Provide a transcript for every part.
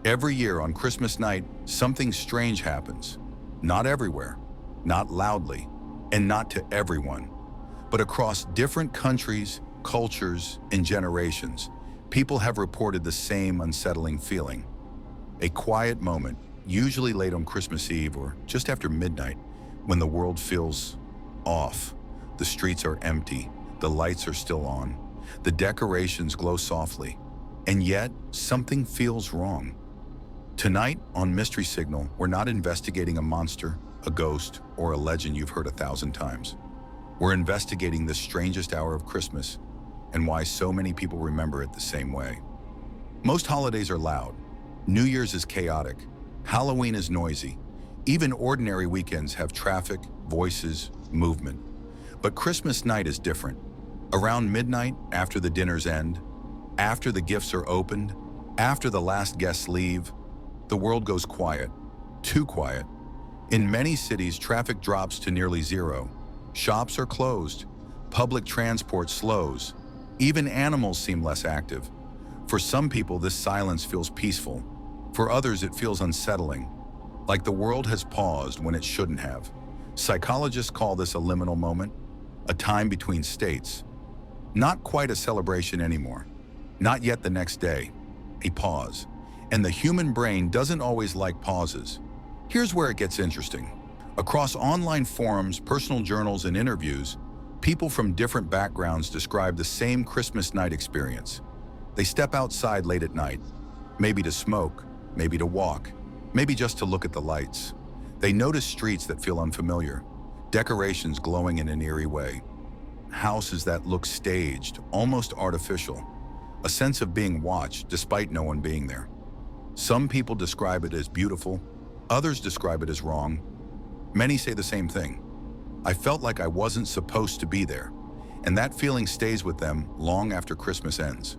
Every year on Christmas night, something strange happens. Not everywhere, not loudly, and not to everyone. But across different countries, cultures, and generations, people have reported the same unsettling feeling. A quiet moment, usually late on Christmas Eve or just after midnight, when the world feels off. The streets are empty, the lights are still on, the decorations glow softly, and yet something feels wrong. Tonight on Mystery Signal, we're not investigating a monster, a ghost, or a legend you've heard 1,000 times. We're investigating the strangest hour of Christmas and why so many people remember it the same way. Most holidays are loud. New Year's is chaotic. Halloween is noisy. Even ordinary weekends have traffic, voices, movement. But Christmas night is different. Around midnight, after the dinners end, after the gifts are opened, after the last guests leave, the world goes quiet, too quiet. In many cities, traffic drops to nearly zero. Shops are closed. Public transport slows. Even animals seem less active. For some people, this silence feels peaceful. For others, it feels unsettling, like the world has paused when it shouldn't have. Psychologists call this a liminal moment, a time between states. Not quite a celebration anymore. Not yet the next day. A pause. And the human brain doesn't always like pauses. Here's where it gets interesting. Across online forums, personal journals, and interviews, people from different backgrounds describe the same Christmas night experience. They step outside late at night, maybe to smoke, maybe to walk, maybe just to look at the lights. They notice streets that feel unfamiliar, decorations glowing in an eerie way, houses that look staged, almost artificial, a sense of being watched despite no one being there. Some people describe it as beautiful, others describe it as wrong. Many say the same thing. I felt like I wasn't supposed to be there, and that feeling stays with them long after Christmas ends.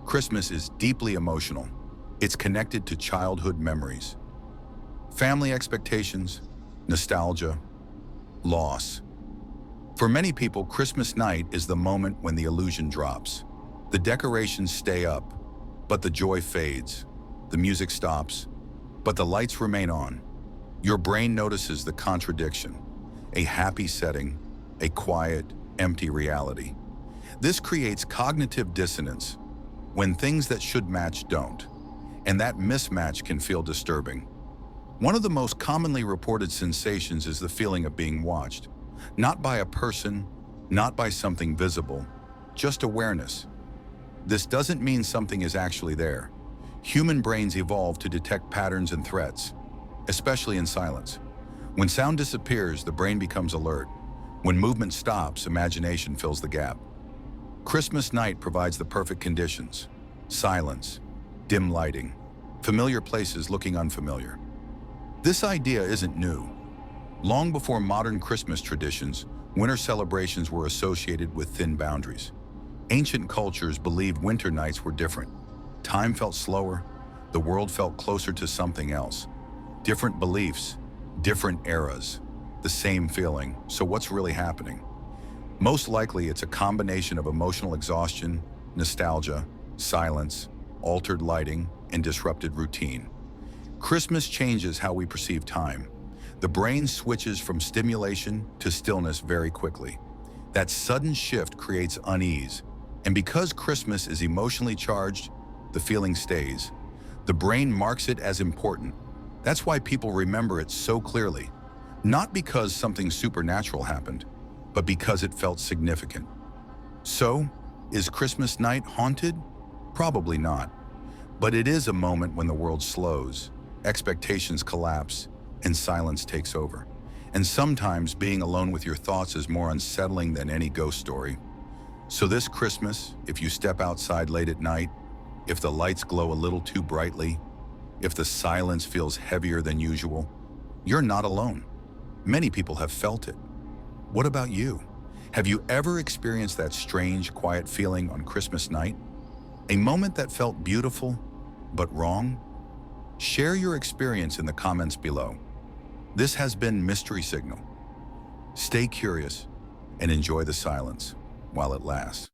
Christmas is deeply emotional. It's connected to childhood memories, family expectations, nostalgia, loss. For many people, Christmas night is the moment when the illusion drops. The decorations stay up, but the joy fades. The music stops, but the lights remain on. Your brain notices the contradiction. A happy setting, a quiet, empty reality. This creates cognitive dissonance when things that should match don't, and that mismatch can feel disturbing. One of the most commonly reported sensations is the feeling of being watched, not by a person, not by something visible, just awareness. This doesn't mean something is actually there. Human brains evolve to detect patterns and threats, especially in silence. When sound disappears, the brain becomes alert. When movement stops, imagination fills the gap. Christmas night provides the perfect conditions: silence, dim lighting, familiar places looking unfamiliar. This idea isn't new. Long before modern Christmas traditions, winter celebrations were associated with thin boundaries. Ancient cultures believed winter nights were different. Time felt slower, the world felt closer to something else. Different beliefs, different eras, the same feeling. So what's really happening? Most likely it's a combination of emotional exhaustion, nostalgia, silence, altered lighting, and disrupted routine. Christmas changes how we perceive time. The brain switches from stimulation to stillness very quickly. That sudden shift creates unease, and because Christmas is emotionally charged, the feeling stays. The brain marks it as important. That's why people remember it so clearly. Not because something supernatural happened, but because it felt significant. So, is Christmas night haunted? Probably not. But it is a moment when the world slows, expectations collapse, and silence takes over. And sometimes being alone with your thoughts is more unsettling than any ghost story. So this Christmas, if you step outside late at night, if the lights glow a little too brightly, if the silence feels heavier than usual, you're not alone. Many people have felt it. What about you? Have you ever experienced that strange, quiet feeling on Christmas night? A moment that felt beautiful, but wrong? Share your experience in the comments below. This has been Mystery Signal. Stay curious and enjoy the silence while it lasts.